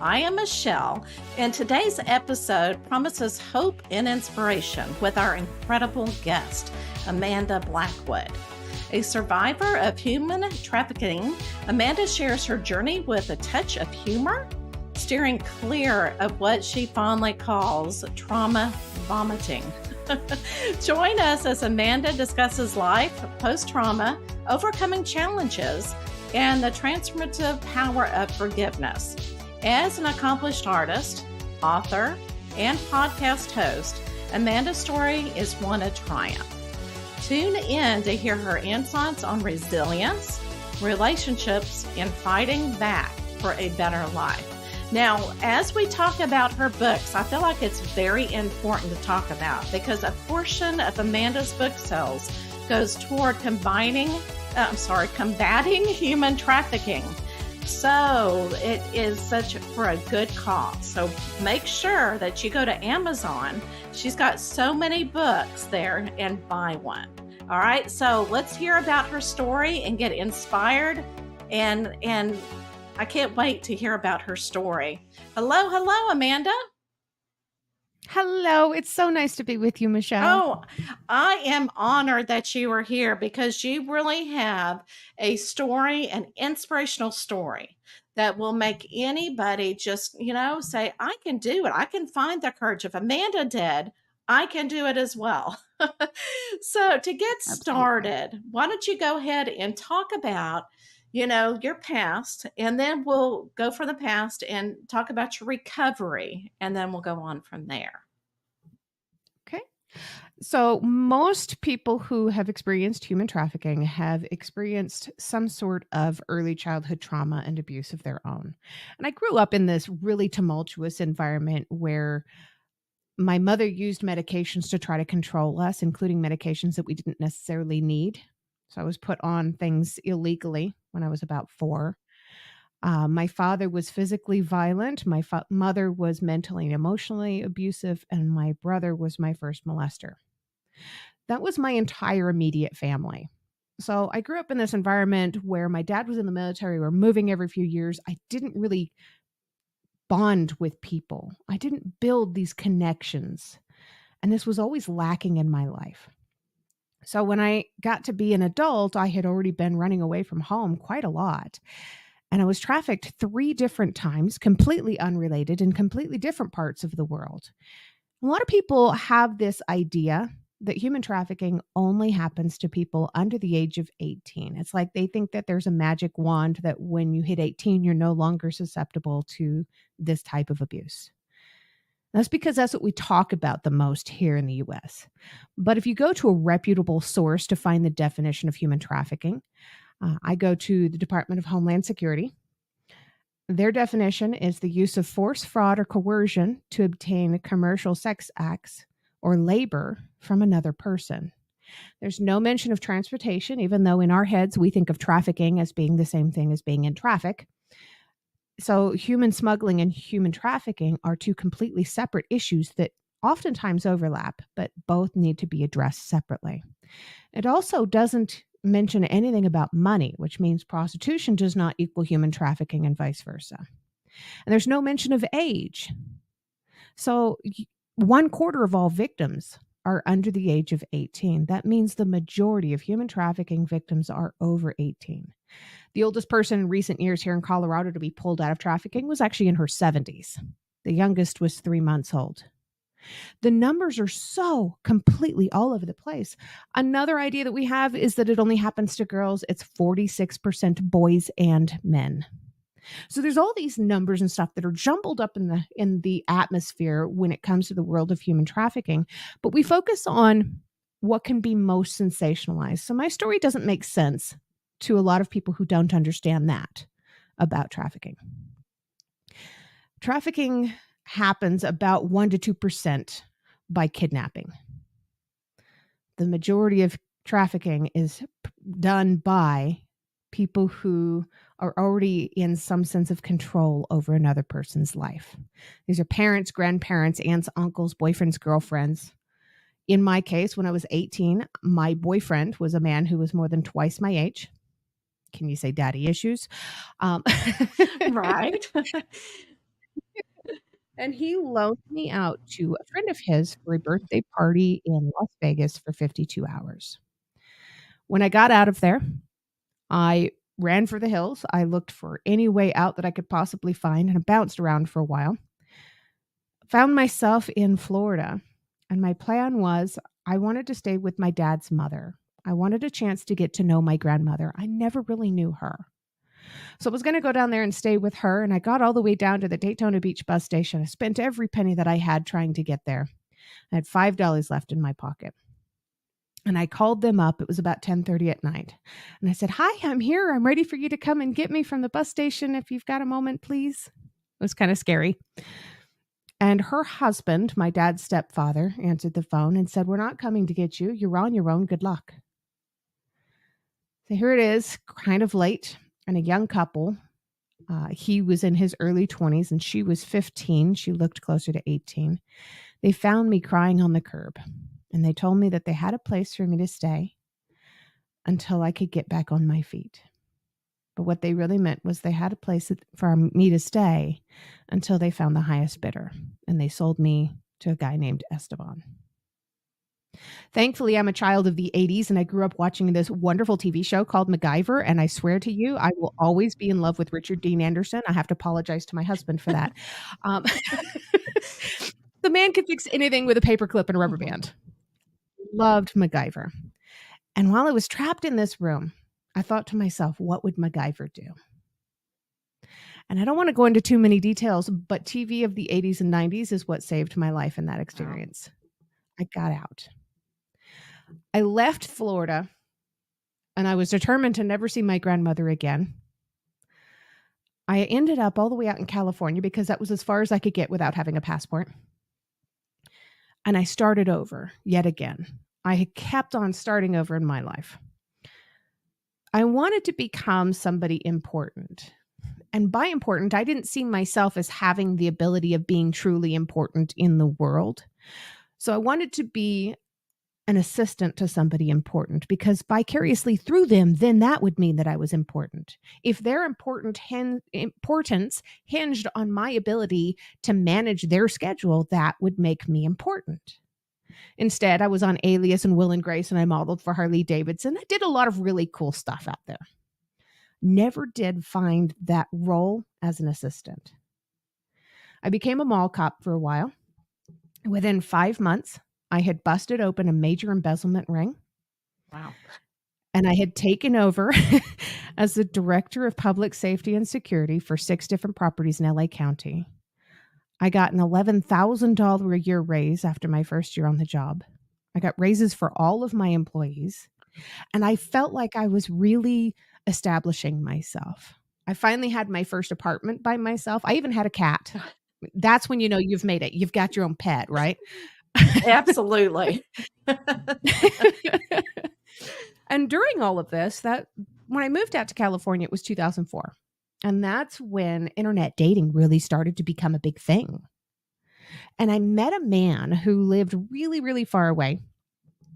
I am Michelle, and today's episode promises hope and inspiration with our incredible guest, Amanda Blackwood. A survivor of human trafficking, Amanda shares her journey with a touch of humor, steering clear of what she fondly calls trauma vomiting. Join us as Amanda discusses life, post-trauma, overcoming challenges, and the transformative power of forgiveness. As an accomplished artist, author, and podcast host, Amanda's story is one of triumph. Tune in to hear her insights on resilience, relationships, and fighting back for a better life. Now, as we talk about her books, I feel like it's very important to talk about because a portion of Amanda's book sales goes toward combating human trafficking. So it is such for a good cause. So make sure that you go to Amazon. She's got so many books there and buy one. All right. So let's hear about her story and get inspired. And I can't wait to hear about her story. Hello, Amanda. Hello. It's so nice to be with you, Michelle. Oh, I am honored that you are here because you really have a story, an inspirational story that will make anybody just, say, I can do it. I can find the courage. If Amanda did, I can do it as well. So to get started, why don't you go ahead and talk about your past, and then we'll go from the past and talk about your recovery, and then we'll go on from there. Okay. So most people who have experienced human trafficking have experienced some sort of early childhood trauma and abuse of their own. And I grew up in this really tumultuous environment where my mother used medications to try to control us, including medications that we didn't necessarily need. So I was put on things illegally when I was about 4. My father was physically violent. My mother was mentally and emotionally abusive, and my brother was my first molester. That was my entire immediate family. So I grew up in this environment where my dad was in the military. We were moving every few years. I didn't really bond with people. I didn't build these connections. And this was always lacking in my life. So when I got to be an adult, I had already been running away from home quite a lot. And I was trafficked 3 different times, completely unrelated in completely different parts of the world. A lot of people have this idea that human trafficking only happens to people under the age of 18. It's like they think that there's a magic wand that when you hit 18, you're no longer susceptible to this type of abuse. That's because that's what we talk about the most here in the US. But if you go to a reputable source to find the definition of human trafficking, I go to the Department of Homeland Security. Their definition is the use of force, fraud, or coercion to obtain commercial sex acts or labor from another person. There's no mention of transportation, even though in our heads we think of trafficking as being the same thing as being in traffic. So human smuggling and human trafficking are 2 completely separate issues that oftentimes overlap, but both need to be addressed separately. It also doesn't mention anything about money, which means prostitution does not equal human trafficking and vice versa. And there's no mention of age. So 1/4 of all victims are under the age of 18. That means the majority of human trafficking victims are over 18. The oldest person in recent years here in Colorado to be pulled out of trafficking was actually in her 70s. The youngest was 3 months old. The numbers are so completely all over the place. Another idea that we have is that it only happens to girls. It's 46% boys and men. So there's all these numbers and stuff that are jumbled up in the atmosphere when it comes to the world of human trafficking, but we focus on what can be most sensationalized. So my story doesn't make sense to a lot of people who don't understand that about trafficking. Trafficking happens about 1% to 2% by kidnapping. The majority of trafficking is done by people who are already in some sense of control over another person's life. These are parents, grandparents, aunts, uncles, boyfriends, girlfriends. In my case, when I was 18, my boyfriend was a man who was more than twice my age. Can you say daddy issues? Right. And he loaned me out to a friend of his for a birthday party in Las Vegas for 52 hours. When I got out of there, I ran for the hills. I looked for any way out that I could possibly find and I bounced around for a while. Found myself in Florida, and my plan was I wanted to stay with my dad's mother. I wanted a chance to get to know my grandmother. I never really knew her. So I was going to go down there and stay with her, and I got all the way down to the Daytona Beach bus station. I spent every penny that I had trying to get there. I had $5 left in my pocket. And I called them up. It was about 10:30 at night. And I said, "Hi, I'm here. I'm ready for you to come and get me from the bus station if you've got a moment, please." It was kind of scary. And her husband, my dad's stepfather, answered the phone and said, "We're not coming to get you. You're on your own. Good luck." So here it is, kind of late, and a young couple. He was in his early 20s and she was 15. She looked closer to 18. They found me crying on the curb, and they told me that they had a place for me to stay until I could get back on my feet. But what they really meant was they had a place for me to stay until they found the highest bidder, and they sold me to a guy named Esteban. Thankfully, I'm a child of the 80s, and I grew up watching this wonderful TV show called MacGyver, and I swear to you, I will always be in love with Richard Dean Anderson. I have to apologize to my husband for that. The man could fix anything with a paperclip and a rubber band. Loved MacGyver. And while I was trapped in this room, I thought to myself, what would MacGyver do? And I don't want to go into too many details, but TV of the 80s and 90s is what saved my life in that experience. Wow. I got out. I left Florida, and I was determined to never see my grandmother again. I ended up all the way out in California because that was as far as I could get without having a passport. And I started over yet again. I kept on starting over in my life. I wanted to become somebody important. And by important, I didn't see myself as having the ability of being truly important in the world. So I wanted to be an assistant to somebody important, because vicariously through them, then that would mean that I was important. If their importance hinged on my ability to manage their schedule, that would make me important. Instead, I was on Alias and Will and Grace, and I modeled for Harley Davidson. I did a lot of really cool stuff out there. Never did find that role as an assistant. I became a mall cop for a while. Within 5 months, I had busted open a major embezzlement ring. Wow. And I had taken over as the director of public safety and security for 6 different properties in LA County. I got an $11,000 a year raise after my first year on the job. I got raises for all of my employees. And I felt like I was really establishing myself. I finally had my first apartment by myself. I even had a cat. That's when you know you've made it. You've got your own pet, right? Absolutely. And during all of this, when I moved out to California, it was 2004. And that's when internet dating really started to become a big thing. And I met a man who lived really, really far away.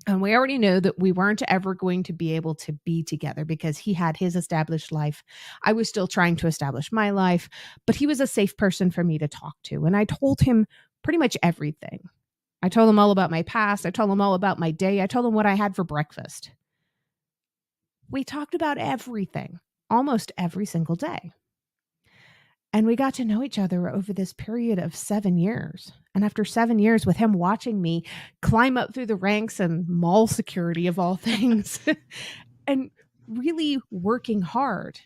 And we already knew that we weren't ever going to be able to be together because he had his established life. I was still trying to establish my life, but he was a safe person for me to talk to. And I told him pretty much everything. I told him all about my past. I told him all about my day. I told him what I had for breakfast. We talked about everything, almost every single day. And we got to know each other over this period of 7 years. And after 7 years with him watching me climb up through the ranks and mall security of all things and really working hard,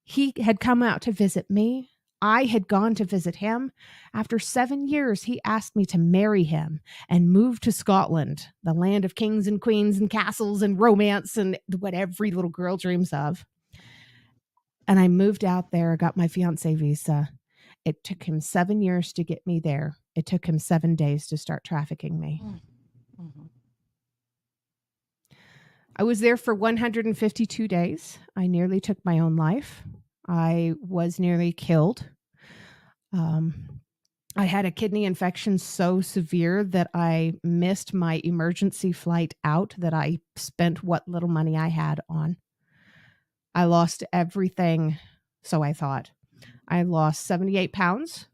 he had come out to visit me. I had gone to visit him. After 7 years, he asked me to marry him and move to Scotland, the land of kings and queens and castles and romance and what every little girl dreams of. And I moved out there, got my fiancé visa. It took him 7 years to get me there. It took him 7 days to start trafficking me. Mm-hmm. I was there for 152 days. I nearly took my own life. I was nearly killed. I had a kidney infection so severe that I missed my emergency flight out that I spent what little money I had on. I lost everything, so I thought. I lost 78 pounds,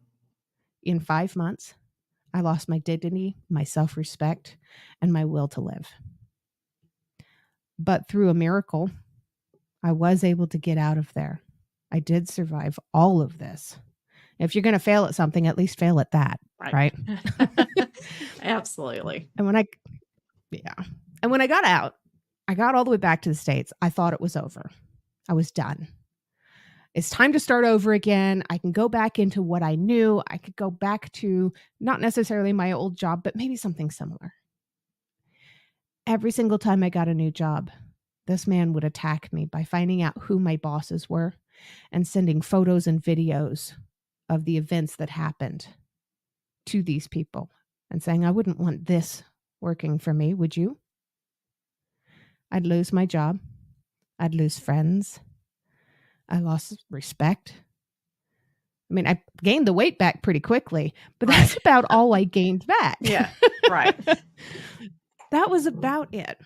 In 5 months, I lost my dignity, my self-respect, and my will to live. But through a miracle, I was able to get out of there. I did survive all of this. If you're going to fail at something, at least fail at that, right? Absolutely. And when I got out, I got all the way back to the States. I thought it was over. I was done. It's time to start over again. I can go back into what I knew. I could go back to not necessarily my old job, but maybe something similar. Every single time I got a new job, this man would attack me by finding out who my bosses were and sending photos and videos of the events that happened to these people and saying, I wouldn't want this working for me, would you? I'd lose my job. I'd lose friends. I lost respect. I mean, I gained the weight back pretty quickly, but that's about all I gained back. Yeah, right. That was about it.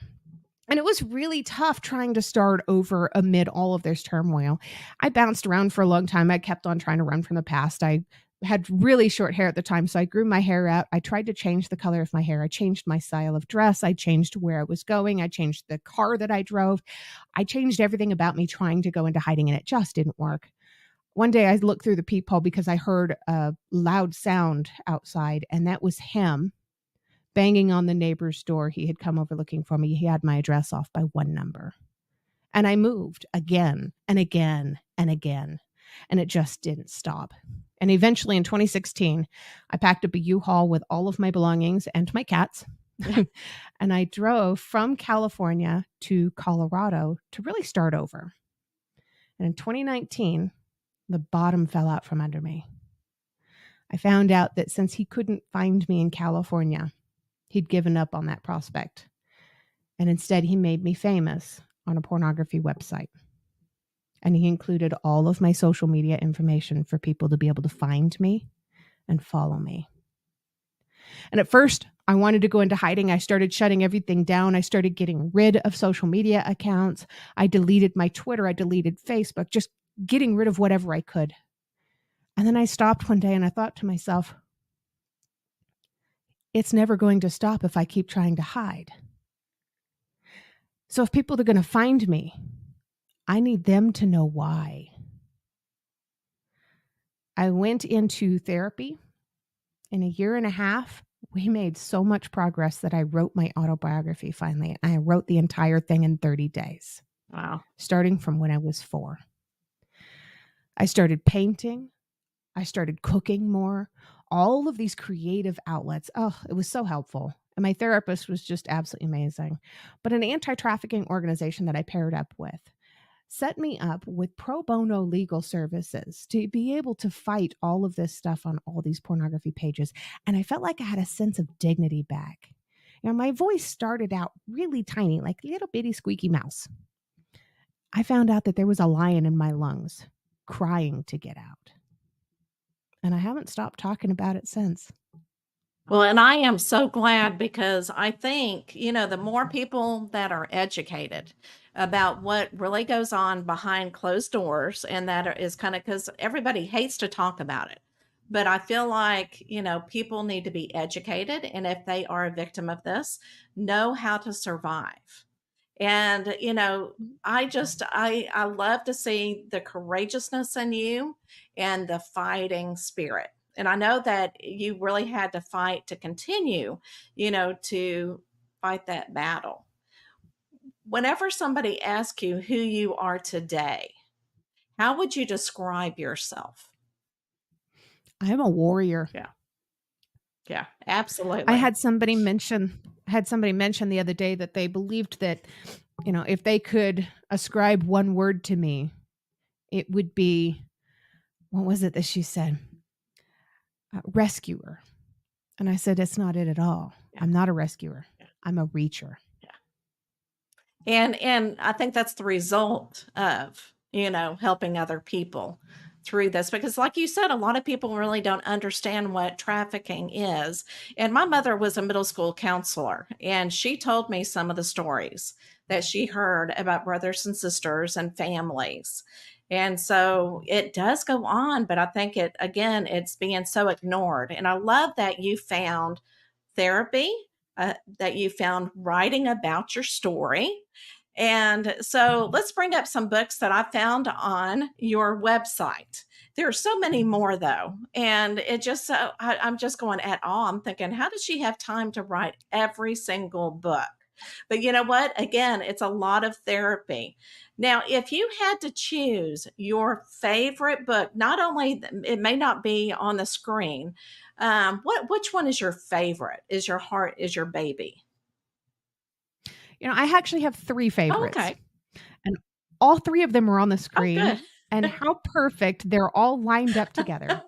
And it was really tough trying to start over amid all of this turmoil. I bounced around for a long time. I kept on trying to run from the past. I had really short hair at the time, so I grew my hair out. I tried to change the color of my hair. I changed my style of dress. I changed where I was going. I changed the car that I drove. I changed everything about me trying to go into hiding, and it just didn't work. One day I looked through the peephole because I heard a loud sound outside, and that was him banging on the neighbor's door. He had come over looking for me. He had my address off by one number. And I moved again and again and again, and it just didn't stop. And eventually in 2016, I packed up a U-Haul with all of my belongings and my cats. And I drove from California to Colorado to really start over. And in 2019, the bottom fell out from under me. I found out that since he couldn't find me in California, he'd given up on that prospect. And instead, he made me famous on a pornography website. And he included all of my social media information for people to be able to find me and follow me. And at first, I wanted to go into hiding. I started shutting everything down. I started getting rid of social media accounts. I deleted my Twitter. I deleted Facebook, just getting rid of whatever I could. And then I stopped one day and I thought to myself, it's never going to stop if I keep trying to hide. So if people are going to find me, I need them to know why. I went into therapy. In a year and a half, we made so much progress that I wrote my autobiography finally. I wrote the entire thing in 30 days. Wow. Starting from when I was 4. I started painting. I started cooking more. All of these creative outlets. Oh, it was so helpful. And my therapist was just absolutely amazing. But an anti-trafficking organization that I paired up with set me up with pro bono legal services to be able to fight all of this stuff on all these pornography pages. And I felt like I had a sense of dignity back. You know, my voice started out really tiny, like a little bitty squeaky mouse. I found out that there was a lion in my lungs crying to get out. And I haven't stopped talking about it since. Well, and I am so glad because I think, the more people that are educated about what really goes on behind closed doors, and that is kind of because everybody hates to talk about it. But I feel like, people need to be educated. And if they are a victim of this, know how to survive. And, I love to see the courageousness in you and the fighting spirit. And I know that you really had to fight to continue, to fight that battle. Whenever somebody asks you who you are today, how would you describe yourself? I'm a warrior. Yeah. Yeah, absolutely. I had somebody mention the other day that they believed that, if they could ascribe one word to me, it would be, what was it that she said? Rescuer. And I said, it's not it at all. Yeah. I'm not a rescuer. Yeah. I'm a reacher. Yeah. And I think that's the result of, helping other people through this, because like you said, a lot of people really don't understand what trafficking is. And my mother was a middle school counselor, and she told me some of the stories that she heard about brothers and sisters and families. And so it does go on, but I think it's being so ignored. And I love that you found therapy, that you found writing about your story. And so let's bring up some books that I found on your website. There are so many more, though. And I'm just going at all. I'm thinking, how does she have time to write every single book? But you know what? Again, it's a lot of therapy. Now, if you had to choose your favorite book, not only it may not be on the screen, which one is your favorite? Is your heart is your baby? I actually have 3 Oh, favorites, okay. and all 3 of them are on the Oh, good. screen, and how perfect they're all lined up together.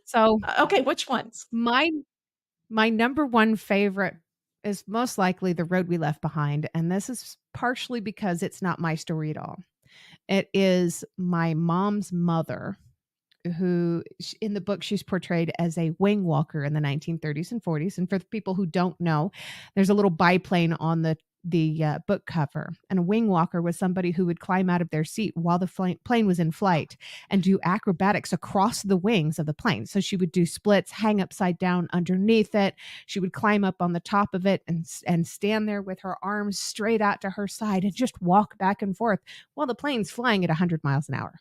So, Okay, which ones? my my number 1 favorite is most likely The Road We Left Behind, and this is partially because it's not my story at all. It is my mom's mother who in the book she's portrayed as a wing walker in the 1930s and 40s. And for the people who don't know, there's a little biplane on the book cover, and a wing walker was somebody who would climb out of their seat while the plane was in flight and do acrobatics across the wings of the plane. So she would do splits, hang upside down underneath it. She would climb up on the top of it and stand there with her arms straight out to her side and just walk back and forth while the plane's flying at 100 miles an hour.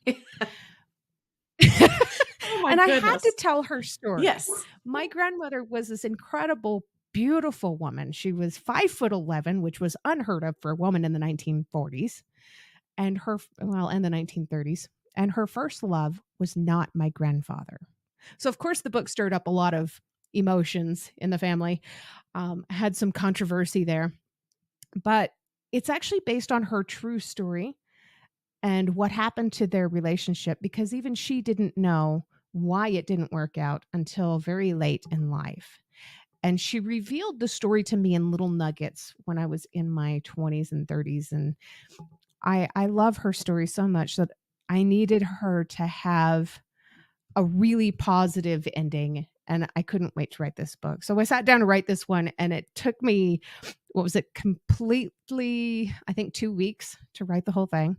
Oh my And I had to goodness. tell her story. Yes. My grandmother was this incredible, beautiful woman. She was 5'11", which was unheard of for a woman in the 1940s, and in the 1930s. And her first love was not my grandfather. So, of course, the book stirred up a lot of emotions in the family, had some controversy there, but it's actually based on her true story and what happened to their relationship, because even she didn't know why it didn't work out until very late in life. And she revealed the story to me in little nuggets when I was in my 20s and 30s. And I love her story so much that I needed her to have a really positive ending. And I couldn't wait to write this book. So I sat down to write this one, and it took me, what was it, completely, I think, 2 weeks to write the whole thing.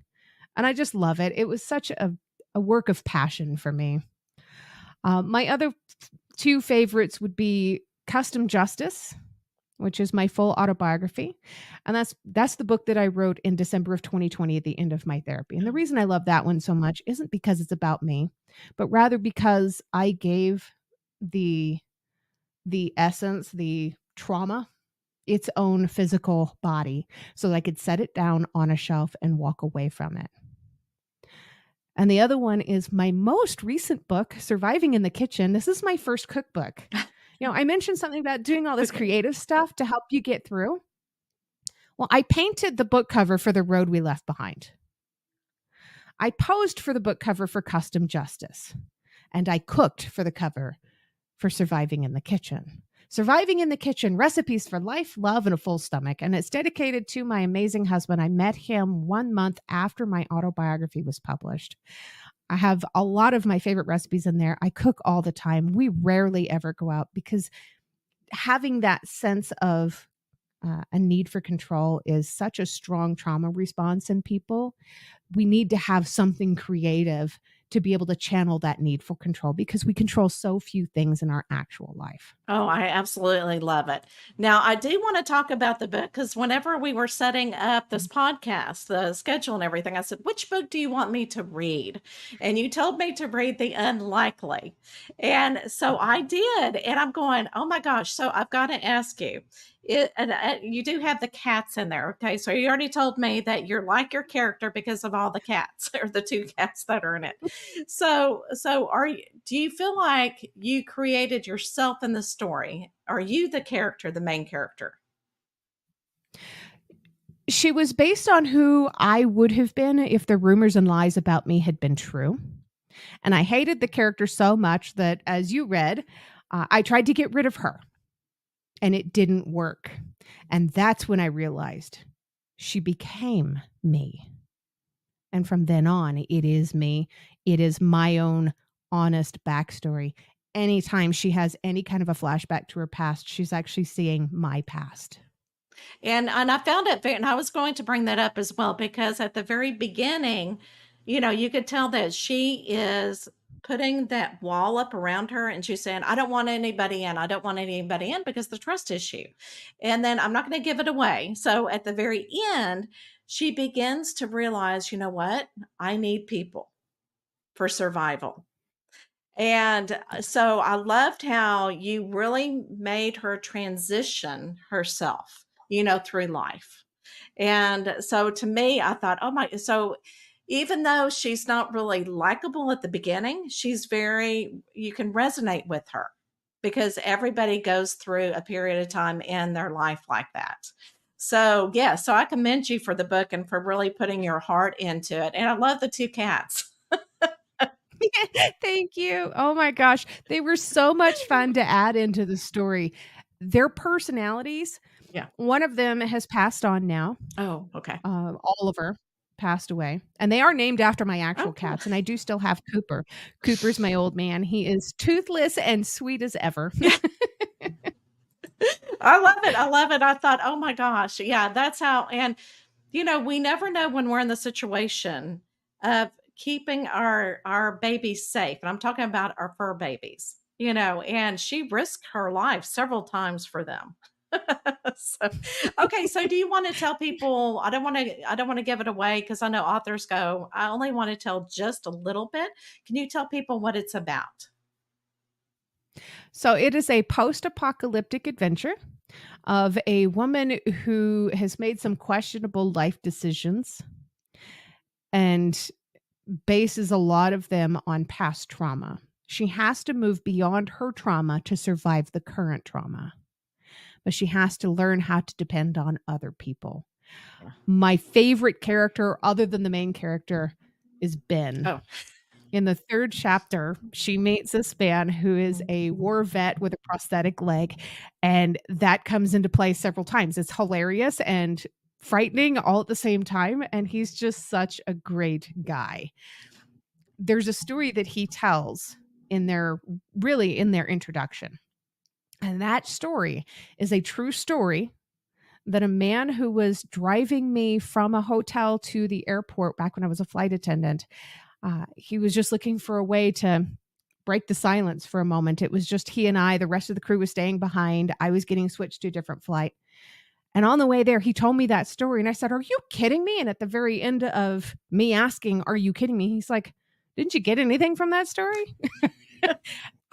And I just love it. It was such a work of passion for me. My other 2 favorites would be Custom Justice, which is my full autobiography. And that's the book that I wrote in December of 2020 at the end of my therapy. And the reason I love that one so much isn't because it's about me, but rather because I gave the essence, the trauma, its own physical body so that I could set it down on a shelf and walk away from it. And the other one is my most recent book, Surviving in the Kitchen. This is my first cookbook. I mentioned something about doing all this Okay. creative stuff to help you get through. Well, I painted the book cover for The Road We Left Behind. I posed for the book cover for Custom Justice. And I cooked for the cover for Surviving in the Kitchen. Surviving in the Kitchen, recipes for life, love, and a full stomach. And it's dedicated to my amazing husband. I met him 1 month after my autobiography was published. I have a lot of my favorite recipes in there. I cook all the time. We rarely ever go out because having that sense of a need for control is such a strong trauma response in people. We need to have something creative to be able to channel that need for control because we control so few things in our actual life. Oh, I absolutely love it. Now, I do want to talk about the book because whenever we were setting up this podcast, the schedule and everything, I said, which book do you want me to read? And you told me to read The Unlikely. And so I did. And I'm going, oh my gosh. So I've got to ask you, you do have the cats in there. Okay. So you already told me that you're like your character because of all the cats or the 2 cats that are in it. Do you feel like you created yourself in the story? Are you the character, the main character? She was based on who I would have been if the rumors and lies about me had been true. And I hated the character so much that, as you read, I tried to get rid of her. And it didn't work. And that's when I realized she became me. And from then on, it is me. It is my own honest backstory. Anytime she has any kind of a flashback to her past, she's actually seeing my past. And I found it and I was going to bring that up as well because at the very beginning, you could tell that she is putting that wall up around her and she's saying, I don't want anybody in. I don't want anybody in because the trust issue. And then I'm not going to give it away. So at the very end, she begins to realize, you know what? I need people for survival. And so I loved how you really made her transition herself, through life. And so to me, I thought, oh my, so even though she's not really likable at the beginning, you can resonate with her because everybody goes through a period of time in their life like that. So, yeah, so I commend you for the book and for really putting your heart into it. And I love the two cats. Thank you. Oh my gosh. They were so much fun to add into the story. Their personalities, Yeah. one of them has passed on now. Oh, okay. Oliver passed away, and they are named after my actual Oh, cool. cats, and I do still have Cooper. Cooper's my old man. He is toothless and sweet as ever. I love it. I love it. I thought, oh my gosh. Yeah, that's how. And, we never know when we're in the situation of keeping our babies safe. And I'm talking about our fur babies, and she risked her life several times for them. So, okay. So do you want to tell people, I don't want to give it away because I know authors go, I only want to tell just a little bit. Can you tell people what it's about? So it is a post-apocalyptic adventure of a woman who has made some questionable life decisions and bases a lot of them on past trauma. She has to move beyond her trauma to survive the current trauma, but she has to learn how to depend on other people. Yeah. My favorite character, other than the main character, is Ben. Oh, In the third chapter, she meets this man who is a war vet with a prosthetic leg, and that comes into play several times. It's hilarious and frightening all at the same time, and he's just such a great guy. There's a story that he tells in their introduction. And that story is a true story that a man who was driving me from a hotel to the airport back when I was a flight attendant, he was just looking for a way to break the silence for a moment. It was just he and I. The rest of the crew was staying behind. I was getting switched to a different flight. And on the way there, he told me that story. And I said, are you kidding me? And at the very end of me asking, are you kidding me? He's like, didn't you get anything from that story?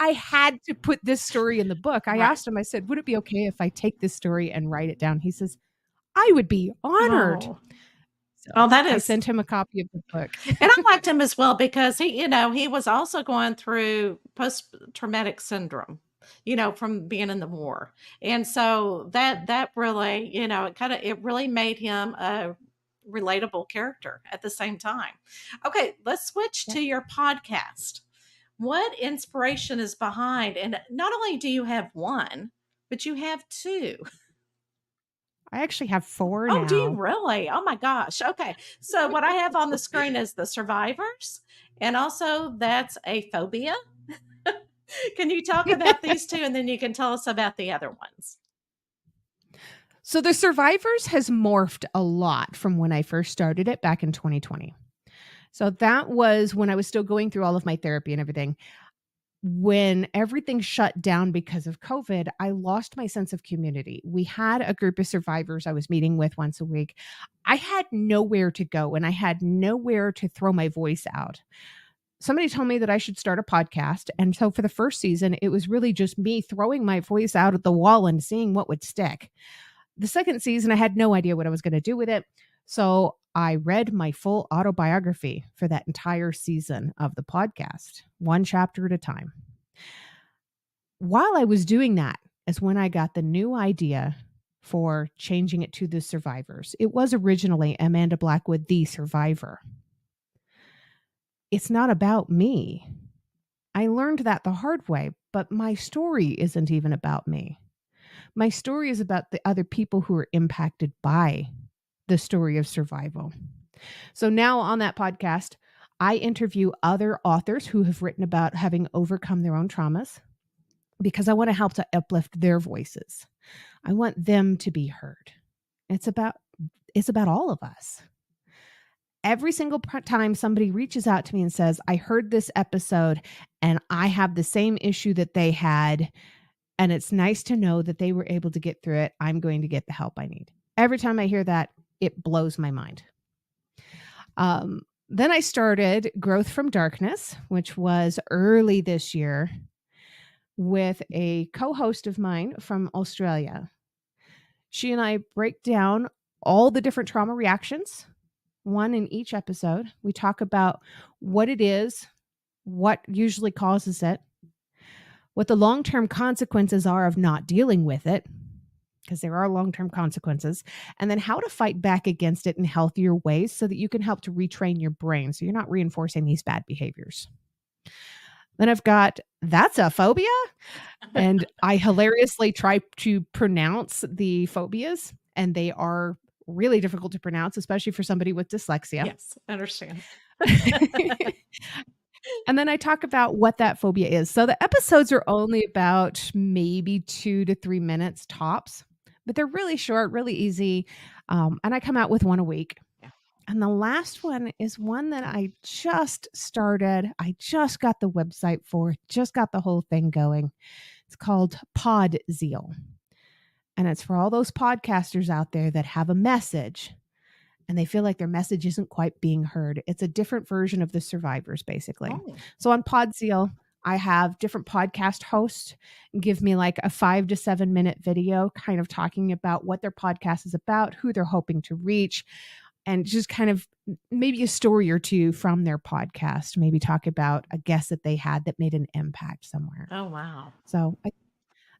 I had to put this story in the book. I right. asked him, I said, would it be okay if I take this story and write it down? He says, I would be honored. Oh, So oh, that I is. sent him a copy of the book. And I liked him as well because he was also going through post-traumatic syndrome, from being in the war. And so that really, it really made him a relatable character at the same time. Okay, let's switch Yeah. to your podcast. What inspiration is behind? And not only do you have one, but you have two. I actually have 4 Oh, do you now. really? Oh my gosh. Okay. So what I have on the screen is the survivors, and also that's a phobia. Can you talk about these two and then you can tell us about the other ones? So the Survivors has morphed a lot from when I first started it back in 2020. So that was when I was still going through all of my therapy and everything. When everything shut down because of COVID, I lost my sense of community. We had a group of survivors I was meeting with once a week. I had nowhere to go and I had nowhere to throw my voice out. Somebody told me that I should start a podcast. And so for the first season, it was really just me throwing my voice out at the wall and seeing what would stick. The second season, I had no idea what I was going to do with it. So I read my full autobiography for that entire season of the podcast, one chapter at a time. While I was doing that is when I got the new idea for changing it to the survivors. It was originally Amanda Blackwood, the survivor. It's not about me. I learned that the hard way, but my story isn't even about me. My story is about the other people who are impacted by the story of survival. So now on that podcast, I interview other authors who have written about having overcome their own traumas because I want to help to uplift their voices. I want them to be heard. It's about all of us. every single time somebody reaches out to me and says, I heard this episode and I have the same issue that they had, and it's nice to know that they were able to get through it, I'm going to get the help I need. Every time I hear that, it blows my mind. Then I started Growth from Darkness, which was early this year, with a co-host of mine from Australia. She and I break down all the different trauma reactions, one in each episode. We talk about what it is, what usually causes it, what the long-term consequences are of not dealing with it, because there are long-term consequences, and then how to fight back against it in healthier ways so that you can help to retrain your brain so you're not reinforcing these bad behaviors. Then I've got That's a Phobia, and I hilariously try to pronounce the phobias, and they are really difficult to pronounce, especially for somebody with dyslexia. Yes, I understand. And then I talk about what that phobia is. So the episodes are only about maybe 2 to 3 minutes tops, but they're really short, really easy. And I come out with one a week. Yeah. And the last one is one that I just started. I just got the website for, just got the whole thing going. It's called Zeal. And it's for all those podcasters out there that have a message and they feel like their message isn't quite being heard. It's a different version of the survivors, basically. Oh. So on Zeal, I have different podcast hosts give me like a 5 to 7 minute video kind of talking about what their podcast is about, who they're hoping to reach, and just kind of maybe a story or two from their podcast, maybe talk about a guest that they had that made an impact somewhere. Oh, wow. So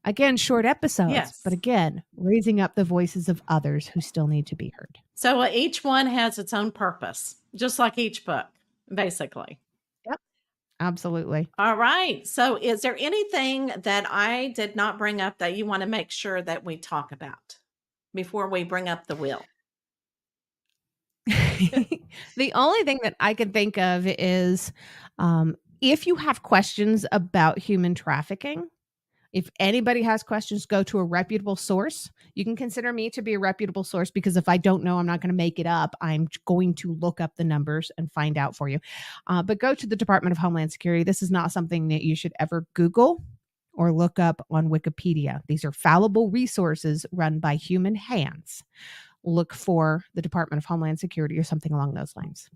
again, short episodes, Yes. but again, raising up the voices of others who still need to be heard. So each one has its own purpose, just like each book, basically. Yep, absolutely. All right. So is there anything that I did not bring up that you want to make sure that we talk about before we bring up the will? The only thing that I can think of is if you have questions about human trafficking, if anybody has questions, go to a reputable source. You can consider me to be a reputable source because if I don't know, I'm not going to make it up. I'm going to look up the numbers and find out for you. But go to the Department of Homeland Security. This is not something that you should ever Google or look up on Wikipedia. These are fallible resources run by human hands. Look for the Department of Homeland Security or something along those lines.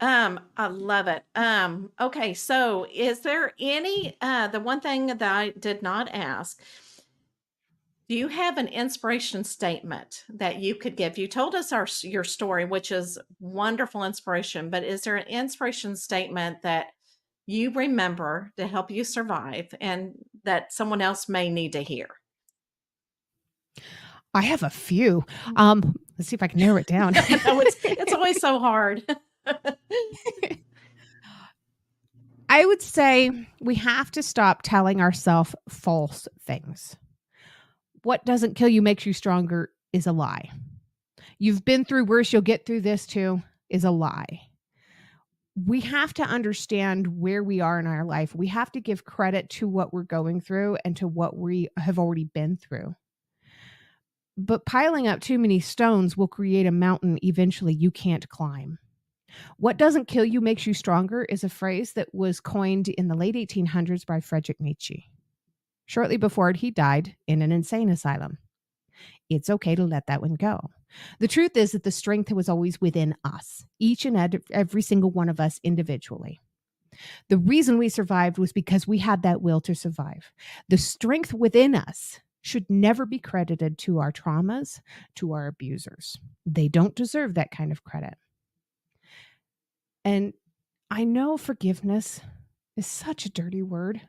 I love it. Okay. So is there any, the one thing that I did not ask, do you have an inspiration statement that you could give? You told us your story, which is wonderful inspiration, but is there an inspiration statement that you remember to help you survive and that someone else may need to hear? I have a few. Let's see if I can narrow it down. No, it's always so hard. I would say we have to stop telling ourselves false things. What doesn't kill you makes you stronger is a lie. You've been through worse, you'll get through this too is a lie. We have to understand where we are in our life. We have to give credit to what we're going through and to what we have already been through. But piling up too many stones will create a mountain eventually you can't climb. What doesn't kill you makes you stronger is a phrase that was coined in the late 1800s by Friedrich Nietzsche. Shortly before he died in an insane asylum. It's okay to let that one go. The truth is that the strength was always within us, each and every single one of us individually. The reason we survived was because we had that will to survive. The strength within us should never be credited to our traumas, to our abusers. They don't deserve that kind of credit. And I know forgiveness is such a dirty word,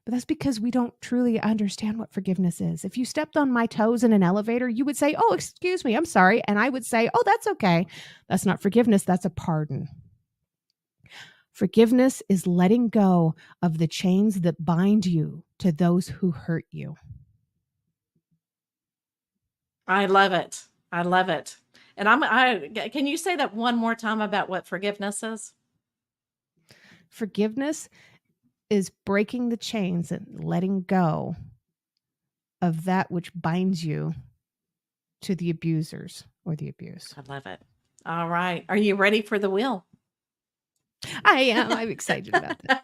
but that's because we don't truly understand what forgiveness is. If you stepped on my toes in an elevator, you would say, "Oh, excuse me, I'm sorry." And I would say, "Oh, that's okay." That's not forgiveness, that's a pardon. Forgiveness is letting go of the chains that bind you to those who hurt you. I love it. I love it. And can you say that one more time about what forgiveness is? Forgiveness is breaking the chains and letting go of that which binds you to the abusers or the abuse. I love it. All right. Are you ready for the wheel? I am. I'm excited about this.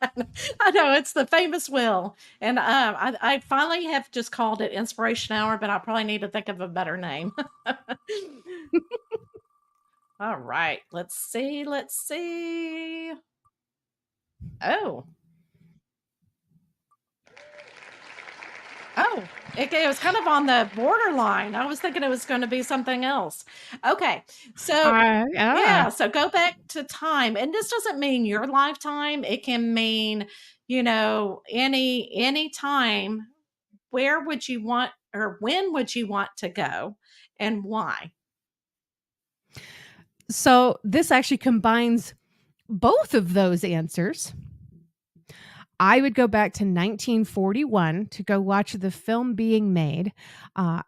I know it's the famous wheel, and I finally have just called it Inspiration Hour, but I probably need to think of a better name. All right, let's see. Let's see. Oh, oh, it was kind of on the borderline. I was thinking it was going to be something else. Okay, so Yeah. yeah, so go back to time, and this doesn't mean your lifetime. It can mean, any time. Where would you want, or when would you want to go, and why? So this actually combines both of those answers. I would go back to 1941 to go watch the film being made.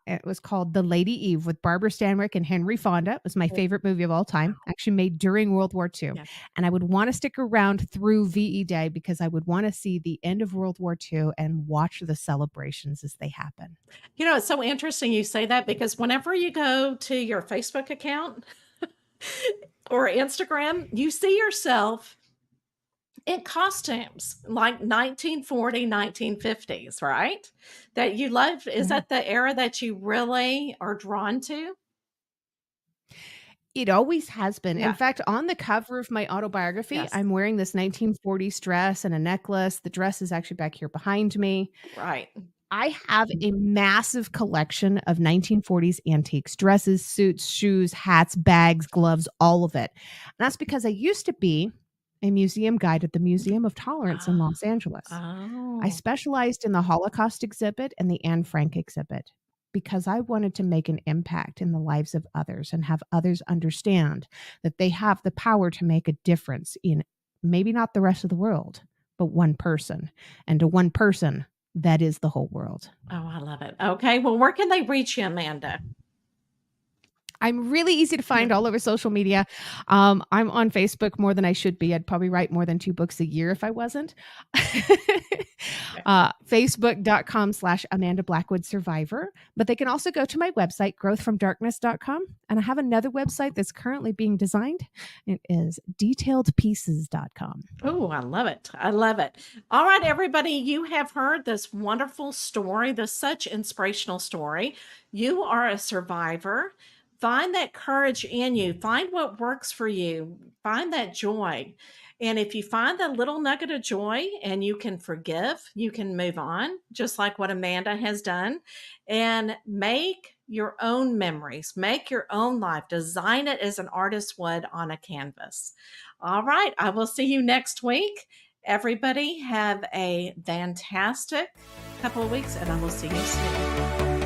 It was called The Lady Eve with Barbara Stanwyck and Henry Fonda. It was my favorite movie of all time, actually made during World War II. Yeah. And I would want to stick around through VE Day because I would want to see the end of World War II and watch the celebrations as they happen. It's so interesting you say that, because whenever you go to your Facebook account or Instagram, you see yourself in costumes like 1940, 1950s, right? That you love. Is that the era that you really are drawn to? It always has been. Yeah. In fact, on the cover of my autobiography, Yes. I'm wearing this 1940s dress and a necklace. The dress is actually back here behind me. Right. I have a massive collection of 1940s antiques, dresses, suits, shoes, hats, bags, gloves, all of it. And that's because I used to be a museum guide at the Museum of Tolerance in Los Angeles. Oh. I specialized in the Holocaust exhibit and the Anne Frank exhibit because I wanted to make an impact in the lives of others and have others understand that they have the power to make a difference in maybe not the rest of the world, but one person. And to one person, that is the whole world. Oh, I love it. Okay. Well, where can they reach you, Amanda? I'm really easy to find all over social media. I'm on Facebook more than I should be. I'd probably write more than 2 books a year if I wasn't. Facebook.com/Amanda Blackwood Survivor. But they can also go to my website, growthfromdarkness.com. And I have another website that's currently being designed. It is detailedpieces.com. Oh, I love it. I love it. All right, everybody, you have heard this wonderful story, this such inspirational story. You are a survivor. Find that courage in you. Find what works for you. Find that joy. And if you find that little nugget of joy and you can forgive, you can move on, just like what Amanda has done, and make your own memories, make your own life, design it as an artist would on a canvas. All right. I will see you next week. Everybody have a fantastic couple of weeks, and I will see you soon.